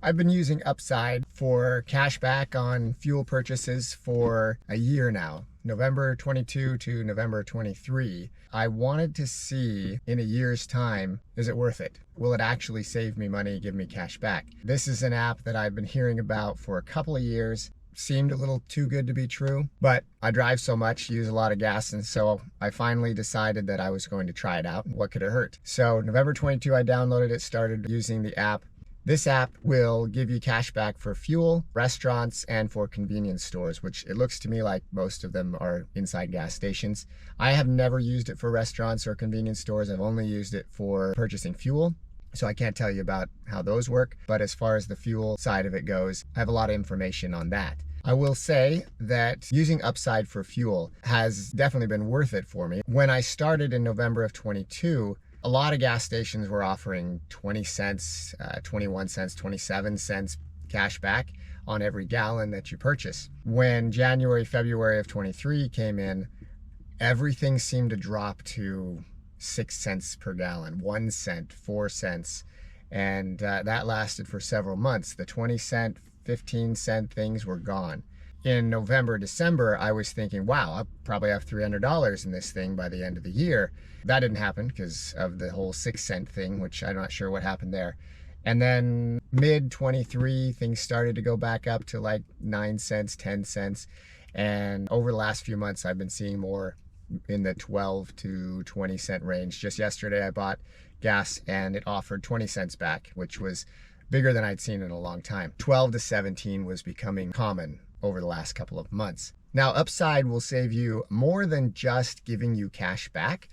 I've been using Upside for cashback on fuel purchases for a year now, November 22 to November 23. I wanted to see in a year's time, is it worth it? Will it actually save me money, give me cash back? This is an app that I've been hearing about for a couple of years. Seemed a little too good to be true, but I drive so much, use a lot of gas, and so I finally decided that I was going to try it out. What could it hurt? So November 22, I downloaded it, started using the app. This app will give you cash back for fuel, restaurants, and for convenience stores, which it looks to me like most of them are inside gas stations. I have never used it for restaurants or convenience stores. I've only used it for purchasing fuel. So I can't tell you about how those work, but as far as the fuel side of it goes, I have a lot of information on that. I will say that using Upside for fuel has definitely been worth it for me. When I started in November of 22, a lot of gas stations were offering 20 cents, 21 cents, 27 cents cash back on every gallon that you purchase. When January, February of 23 came in, everything seemed to drop to 6 cents per gallon, 1 cent, 4 cents. And that lasted for several months. The 20 cent, 15 cent things were gone. In November, December, I was thinking, wow, I'll probably have $300 in this thing by the end of the year. That didn't happen because of the whole 6 cent thing, which I'm not sure what happened there. And then mid 23, things started to go back up to like 9 cents, 10 cents. And over the last few months, I've been seeing more in the 12 to 20 cent range. Just yesterday, I bought gas and it offered 20 cents back, which was bigger than I'd seen in a long time. 12 to 17 was becoming common over the last couple of months. Now, Upside will save you more than just giving you cash back.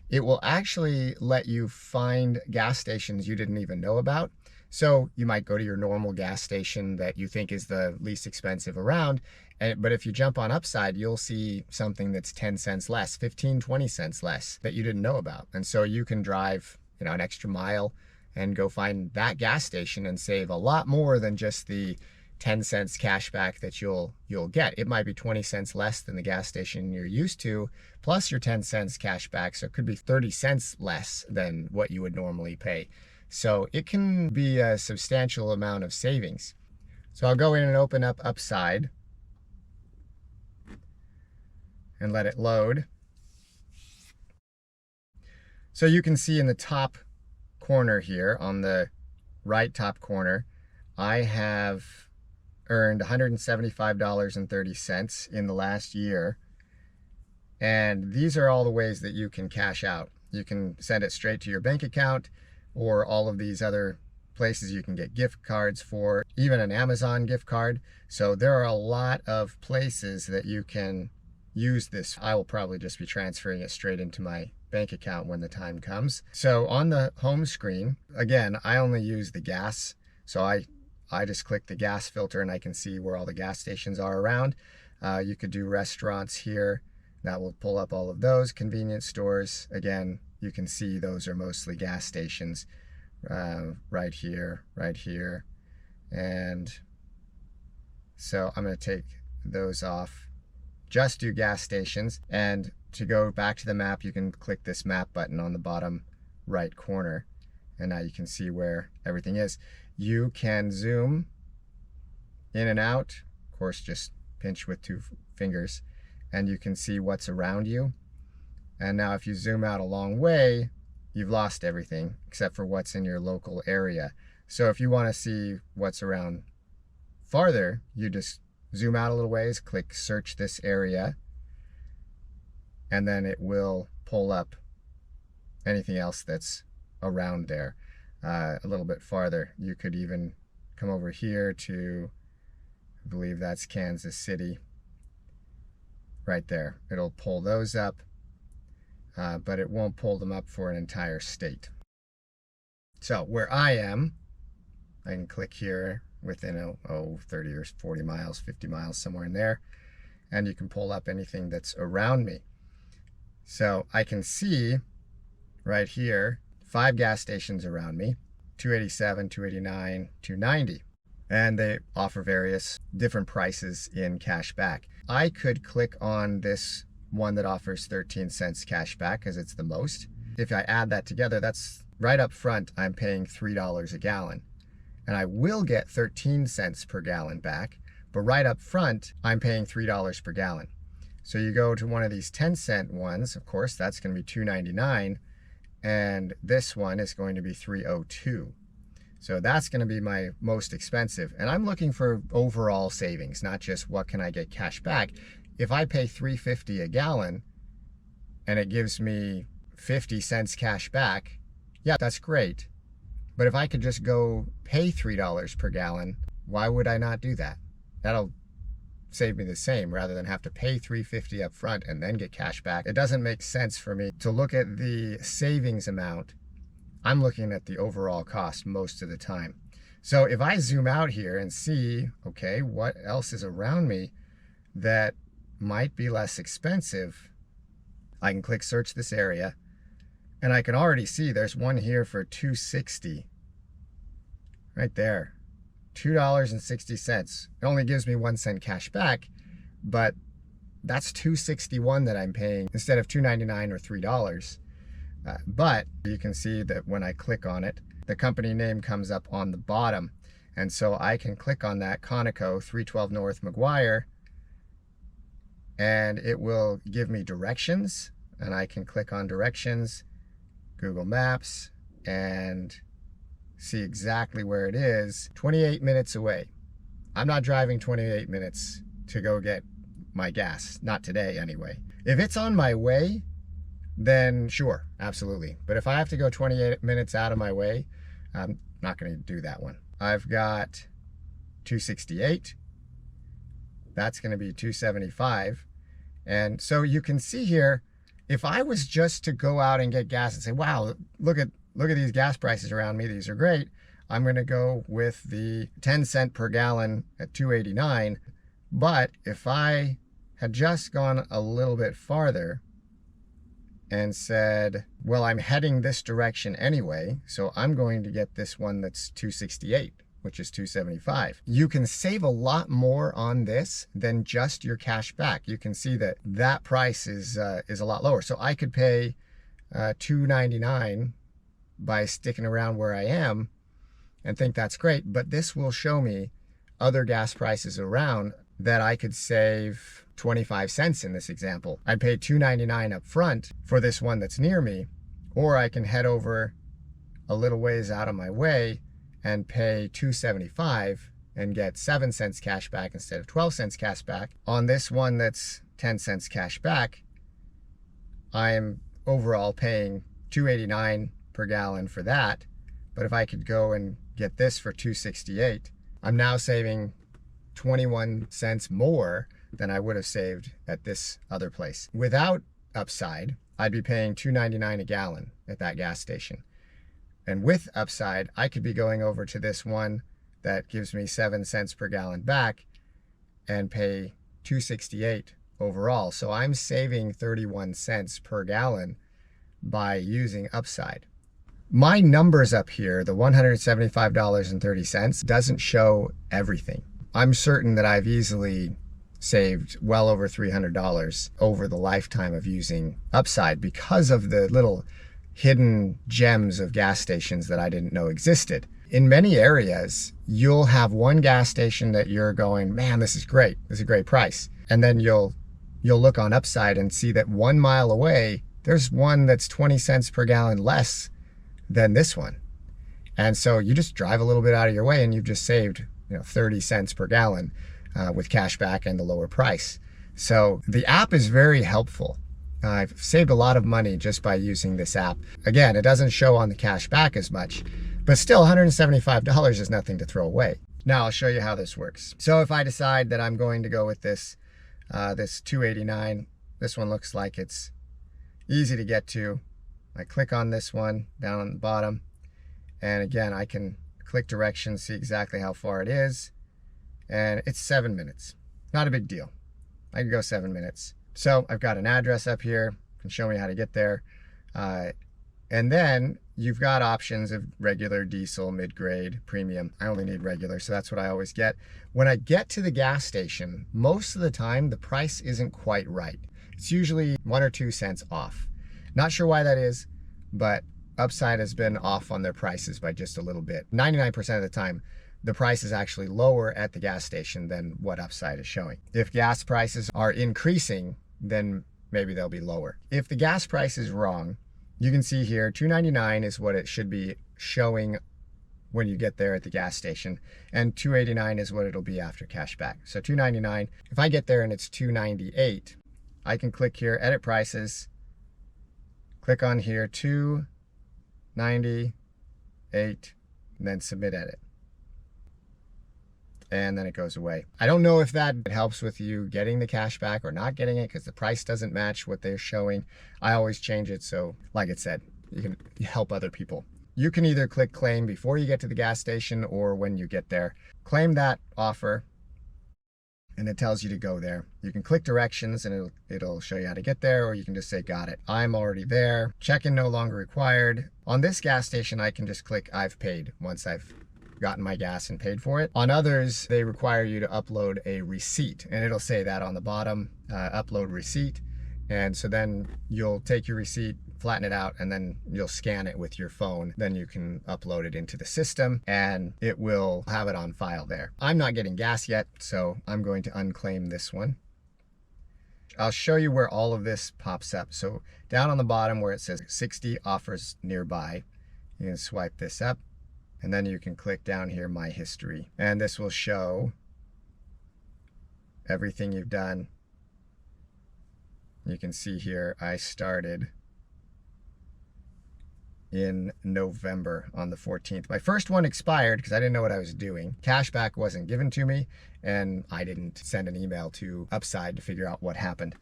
It will actually let you find gas stations you didn't even know about. So you might go to your normal gas station that you think is the least expensive around, but if you jump on Upside, you'll see something that's 10 cents less, 15, 20 cents less that you didn't know about. And so you can drive, an extra mile and go find that gas station and save a lot more than just the 10 cents cash back that you'll get. It might be 20 cents less than the gas station you're used to, plus your 10 cents cash back. So it could be 30 cents less than what you would normally pay. So it can be a substantial amount of savings. So I'll go in and open up Upside and let it load. So you can see in the top corner here, on the right top corner, I have earned $175.30 in the last year. And these are all the ways that you can cash out. You can send it straight to your bank account, or all of these other places you can get gift cards for, even an Amazon gift card. So there are a lot of places that you can use this. I will probably just be transferring it straight into my bank account when the time comes. So on the home screen, again, I only use the gas. So I just click the gas filter and I can see where all the gas stations are around. You could do restaurants here. That will pull up all of those. Convenience stores, again, you can see those are mostly gas stations right here. And so I'm going to take those off. Just do gas stations. And to go back to the map, you can click this map button on the bottom right corner. And now you can see where everything is. You can zoom in and out. Of course, just pinch with 2 fingers. And you can see what's around you. And now if you zoom out a long way, you've lost everything except for what's in your local area. So if you want to see what's around farther, you just zoom out a little ways, click search this area, and then it will pull up anything else that's around there. A little bit farther. You could even come over here to, I believe that's Kansas City. Right there. It'll pull those up, but it won't pull them up for an entire state. So where I am, I can click here within 30 or 40 miles, 50 miles, somewhere in there, and you can pull up anything that's around me. So I can see right here 5 gas stations around me, 287, 289, 290. And they offer various different prices in cash back. I could click on this one that offers 13 cents cash back because it's the most. If I add that together, that's right up front, I'm paying $3 a gallon. and I will get 13 cents per gallon back, but right up front, I'm paying $3 per gallon. So you go to one of these 10-cent ones, of course, that's going to be $2.99, and this one is going to be $3.02. So that's going to be my most expensive. And I'm looking for overall savings, not just what can I get cash back. If I pay $3.50 a gallon and it gives me 50 cents cash back, yeah, that's great. But if I could just go pay $3 per gallon, why would I not do that? That'll save me the same rather than have to pay $3.50 up front and then get cash back. It doesn't make sense for me to look at the savings amount. I'm looking at the overall cost most of the time. So if I zoom out here and see, okay, what else is around me that might be less expensive, I can click search this area, and I can already see there's one here for $2.60 right there. $2.60. It only gives me 1 cent cash back, but that's $2.61 that I'm paying instead of $2.99 or $3. But you can see that when I click on it, the company name comes up on the bottom. And so I can click on that, Conoco 312 North McGuire, and it will give me directions. And I can click on directions, Google Maps, and see exactly where it is. 28 minutes away. I'm not driving 28 minutes to go get my gas. Not today, anyway. If it's on my way, then sure, absolutely. But if I have to go 28 minutes out of my way, I'm not going to do that one. I've got $2.68. That's going to be $2.75. And so you can see here, if I was just to go out and get gas and say, wow, look at these gas prices around me, these are great, I'm going to go with the 10 cent per gallon at $2.89. But if I had just gone a little bit farther and said, well, I'm heading this direction anyway, so I'm going to get this one that's $2.68, which is $2.75. You can save a lot more on this than just your cash back. You can see that that price is a lot lower. So I could pay $2.99 by sticking around where I am and think that's great, but this will show me other gas prices around that I could save 25 cents in this example. I'd pay $2.99 up front for this one that's near me, or I can head over a little ways out of my way and pay $2.75 and get 7 cents cash back instead of 12 cents cash back. On this one that's 10 cents cash back, I'm overall paying $2.89 per gallon for that. But if I could go and get this for $2.68, I'm now saving 21 cents more than I would have saved at this other place. Without Upside, I'd be paying $2.99 a gallon at that gas station. And with Upside, I could be going over to this one that gives me 7 cents per gallon back and pay $2.68 overall. So I'm saving 31 cents per gallon by using Upside. My numbers up here, the $175.30, doesn't show everything. I'm certain that I've easily saved well over $300 over the lifetime of using Upside because of the little hidden gems of gas stations that I didn't know existed. In many areas, you'll have one gas station that you're going, man, this is great. This is a great price. And then you'll look on Upside and see that 1 mile away, there's one that's 20 cents per gallon less than this one. And so you just drive a little bit out of your way and you've just saved 30 cents per gallon with cash back and the lower price. So the app is very helpful. I've saved a lot of money just by using this app. Again, it doesn't show on the cash back as much, but still $175 is nothing to throw away. Now I'll show you how this works. So if I decide that I'm going to go with this $2.89, this one looks like it's easy to get to. I click on this one down on the bottom, and again, I can click directions, see exactly how far it is, and it's 7 minutes. Not a big deal. I can go 7 minutes. So I've got an address up here, can show me how to get there. And then you've got options of regular, diesel, mid-grade, premium. I only need regular, so that's what I always get. When I get to the gas station, most of the time the price isn't quite right. It's usually 1 or 2 cents off. Not sure why that is, but Upside has been off on their prices by just a little bit. 99% of the time, the price is actually lower at the gas station than what Upside is showing. If gas prices are increasing, then maybe they'll be lower. If the gas price is wrong, you can see here, $2.99 is what it should be showing when you get there at the gas station, and $2.89 is what it'll be after cashback. So $2.99, if I get there and it's $2.98, I can click here, edit prices, click on here, $2.98, and then submit edit. And then it goes away. I don't know if that helps with you getting the cash back or not getting it, because the price doesn't match what they're showing. I always change it, so like it said, you can help other people. You can either click claim before you get to the gas station or when you get there. Claim that offer, and it tells you to go there. You can click directions and it'll show you how to get there, or you can just say, got it. I'm already there. Check-in no longer required. On this gas station, I can just click I've paid once I've gotten my gas and paid for it. On others, they require you to upload a receipt, and it'll say that on the bottom, upload receipt. And so then you'll take your receipt, flatten it out, and then you'll scan it with your phone. Then you can upload it into the system and it will have it on file there. I'm not getting gas yet, so I'm going to unclaim this one. I'll show you where all of this pops up. So down on the bottom where it says 60 offers nearby, you can swipe this up, and then you can click down here, my history. And this will show everything you've done. You can see here, I started in November on the 14th. My first one expired because I didn't know what I was doing. Cashback wasn't given to me, and I didn't send an email to Upside to figure out what happened.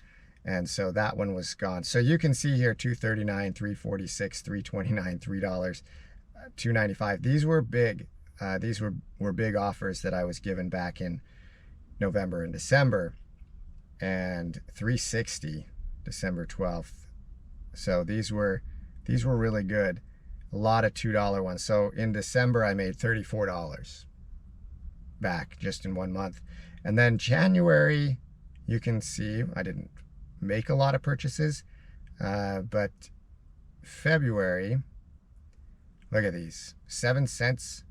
And so that one was gone. So you can see here, $2.39, $3.46, $3.29, $3, $2.95. These were big. These were big offers that I was given back in November and December. And $3.60 December 12th. So these were really good. A lot of $2 ones. So in December I made $34 back just in 1 month. And then January, you can see I didn't make a lot of purchases, but February, look at these, 7 cents,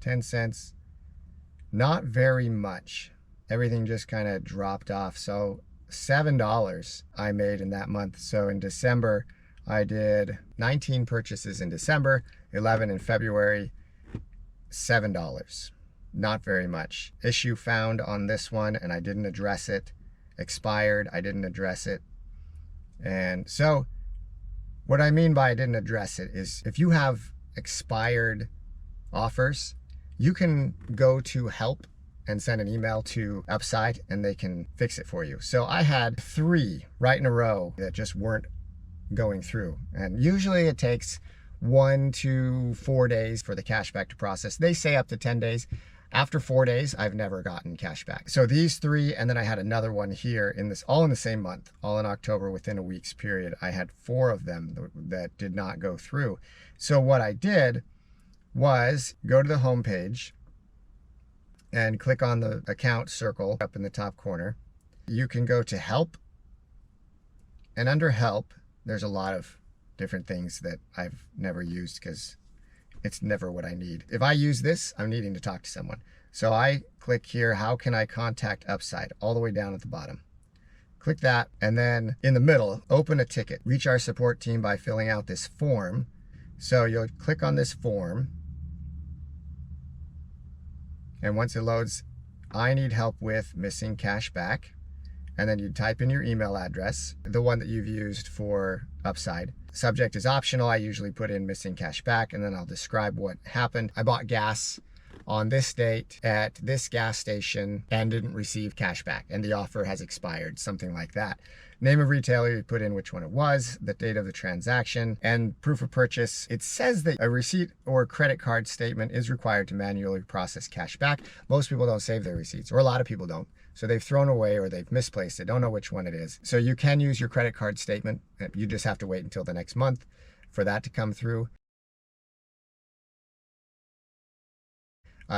10 cents, not very much. Everything just kind of dropped off. So $7 I made in that month. So in December, I did 19 purchases in December, 11 in February, $7. Not very much. Issue found on this one, and I didn't address it. Expired, I didn't address it. And so what I mean by I didn't address it is if you have expired offers, you can go to help and send an email to Upside and they can fix it for you. So I had 3 right in a row that just weren't going through. And usually it takes 1 to 4 days for the cashback to process. They say up to 10 days. After 4 days, I've never gotten cashback. So these 3, and then I had another one here in this, all in the same month, all in October within a week's period. I had 4 of them that did not go through. So what I did was go to the home page and click on the account circle up in the top corner. You can go to help, and under help, there's a lot of different things that I've never used because it's never what I need. If I use this, I'm needing to talk to someone. So I click here, how can I contact Upside, all the way down at the bottom. Click that, and then in the middle, open a ticket. Reach our support team by filling out this form. So you'll click on this form, and once it loads, I need help with missing cashback. And then you type in your email address, the one that you've used for Upside. Subject is optional. I usually put in missing cashback, and then I'll describe what happened. I bought gas on this date at this gas station and didn't receive cashback, and the offer has expired, something like that. Name of retailer, you put in which one it was, the date of the transaction, and proof of purchase. It says that a receipt or credit card statement is required to manually process cashback. Most people don't save their receipts, or a lot of people don't. So they've thrown away or they've misplaced it, don't know which one it is. So you can use your credit card statement. You just have to wait until the next month for that to come through.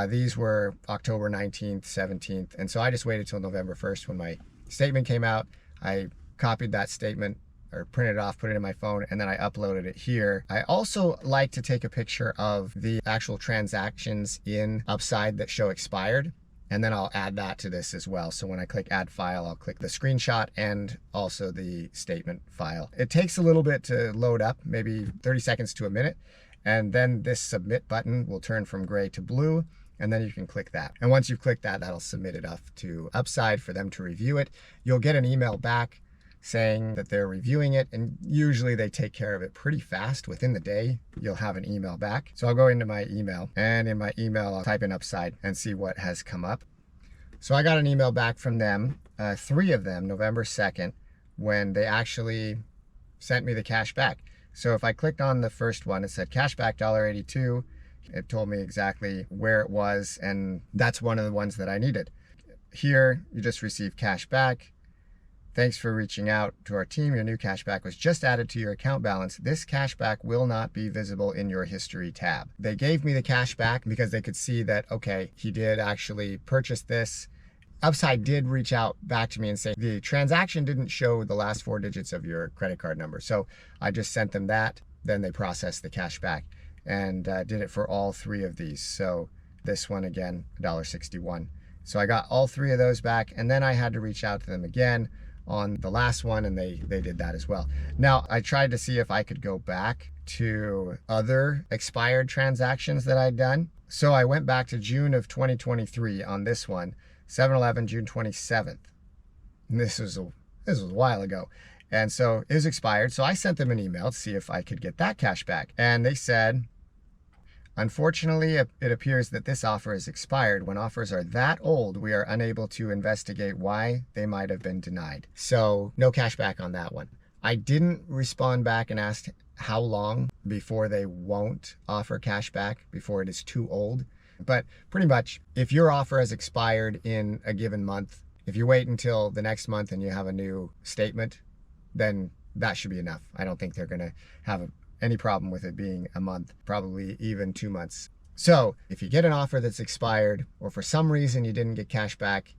These were October 19th, 17th. And so I just waited till November 1st when my statement came out. I copied that statement or printed it off, put it in my phone, and then I uploaded it here. I also like to take a picture of the actual transactions in Upside that show expired, and then I'll add that to this as well. So when I click add file, I'll click the screenshot and also the statement file. It takes a little bit to load up, maybe 30 seconds to a minute, and then this submit button will turn from gray to blue, and then you can click that. And once you've clicked that, that'll submit it off to Upside for them to review it. You'll get an email back saying that they're reviewing it, and usually they take care of it pretty fast. Within the day, you'll have an email back. So I'll go into my email, and in my email, I'll type in Upside and see what has come up. So I got an email back from them, 3 of them, November 2nd, when they actually sent me the cash back. So if I clicked on the first one, it said cashback $1.82. It told me exactly where it was, and that's one of the ones that I needed. Here, you just received cash back. Thanks for reaching out to our team. Your new cashback was just added to your account balance. This cashback will not be visible in your history tab. They gave me the cashback because they could see that, okay, he did actually purchase this. Upside did reach out back to me and say the transaction didn't show the last 4 digits of your credit card number. So I just sent them that. Then they processed the cashback and did it for all 3 of these. So this one again, $1.61. So I got all 3 of those back, and then I had to reach out to them again on the last one, and they did that as well. Now, I tried to see if I could go back to other expired transactions that I'd done. So I went back to June of 2023 on this one, 7-Eleven, June 27th. And this was a while ago. And so it was expired. So I sent them an email to see if I could get that cash back. And they said, unfortunately, it appears that this offer is expired. When offers are that old, we are unable to investigate why they might have been denied. So no cash back on that one. I didn't respond back and ask how long before they won't offer cash back, before it is too old. But pretty much, if your offer has expired in a given month, if you wait until the next month and you have a new statement, then that should be enough. I don't think they're going to have any problem with it being a month, probably even 2 months. So if you get an offer that's expired, or for some reason you didn't get cash back,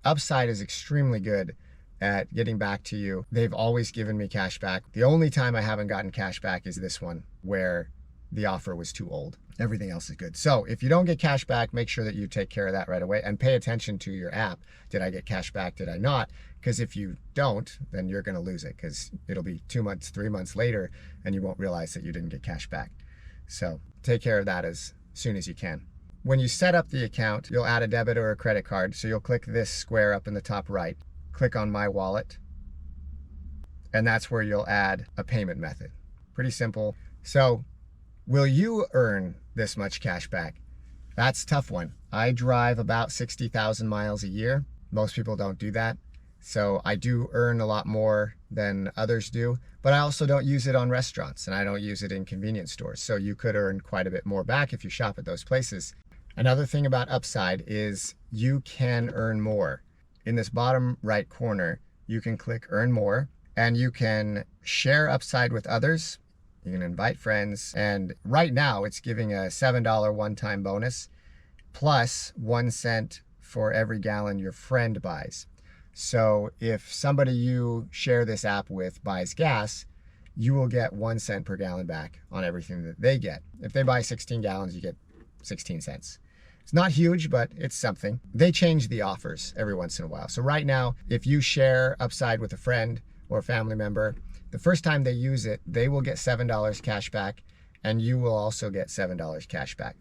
Upside is extremely good at getting back to you. They've always given me cash back. The only time I haven't gotten cash back is this one, where the offer was too old. Everything else is good. So if you don't get cash back, make sure that you take care of that right away and pay attention to your app. Did I get cash back? Did I not? Because if you don't, then you're going to lose it, because it'll be 2 months, 3 months later, and you won't realize that you didn't get cash back. So take care of that as soon as you can. When you set up the account, you'll add a debit or a credit card. So you'll click this square up in the top right, click on My Wallet, and that's where you'll add a payment method. Pretty simple. So will you earn this much cash back? That's a tough one. I drive about 60,000 miles a year. Most people don't do that. So I do earn a lot more than others do, but I also don't use it on restaurants, and I don't use it in convenience stores. So you could earn quite a bit more back if you shop at those places. Another thing about Upside is you can earn more. In this bottom right corner, you can click Earn More, and you can share Upside with others. You can invite friends, and right now it's giving a $7 one-time bonus plus 1 cent for every gallon your friend buys. So if somebody you share this app with buys gas, you will get 1 cent per gallon back on everything that they get. If they buy 16 gallons, you get 16 cents. It's not huge, but it's something. They change the offers every once in a while. So right now, if you share Upside with a friend or a family member, the first time they use it, they will get $7 cash back, and you will also get $7 cash back.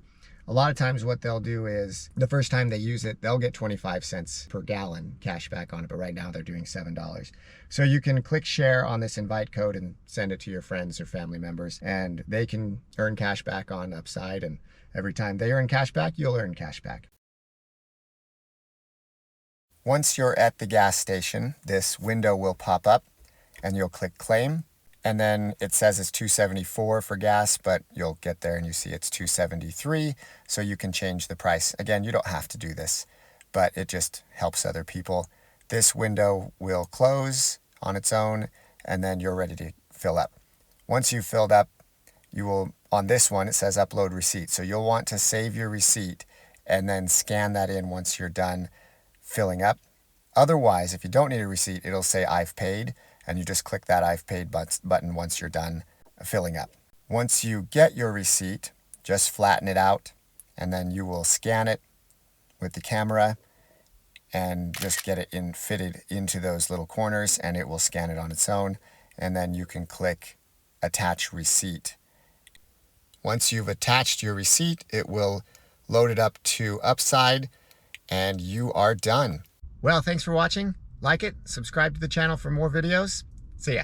A lot of times what they'll do is the first time they use it, they'll get 25 cents per gallon cash back on it, but right now they're doing $7. So you can click share on this invite code and send it to your friends or family members, and they can earn cash back on Upside, and every time they earn cash back, you'll earn cash back. Once you're at the gas station, this window will pop up and you'll click claim. And then it says it's $2.74 for gas, but you'll get there and you see it's $2.73, so you can change the price. Again, you don't have to do this, but it just helps other people. This window will close on its own, and then you're ready to fill up. Once you've filled up, you will, on this one, it says upload receipt. So you'll want to save your receipt and then scan that in once you're done filling up. Otherwise, if you don't need a receipt, it'll say I've paid, and you just click that I've paid button once you're done filling up. Once you get your receipt, just flatten it out, and then you will scan it with the camera and just get it fitted into those little corners, and it will scan it on its own, and then you can click attach receipt. Once you've attached your receipt, it will load it up to Upside, and you are done. Well, thanks for watching. Like it, subscribe to the channel for more videos. See ya.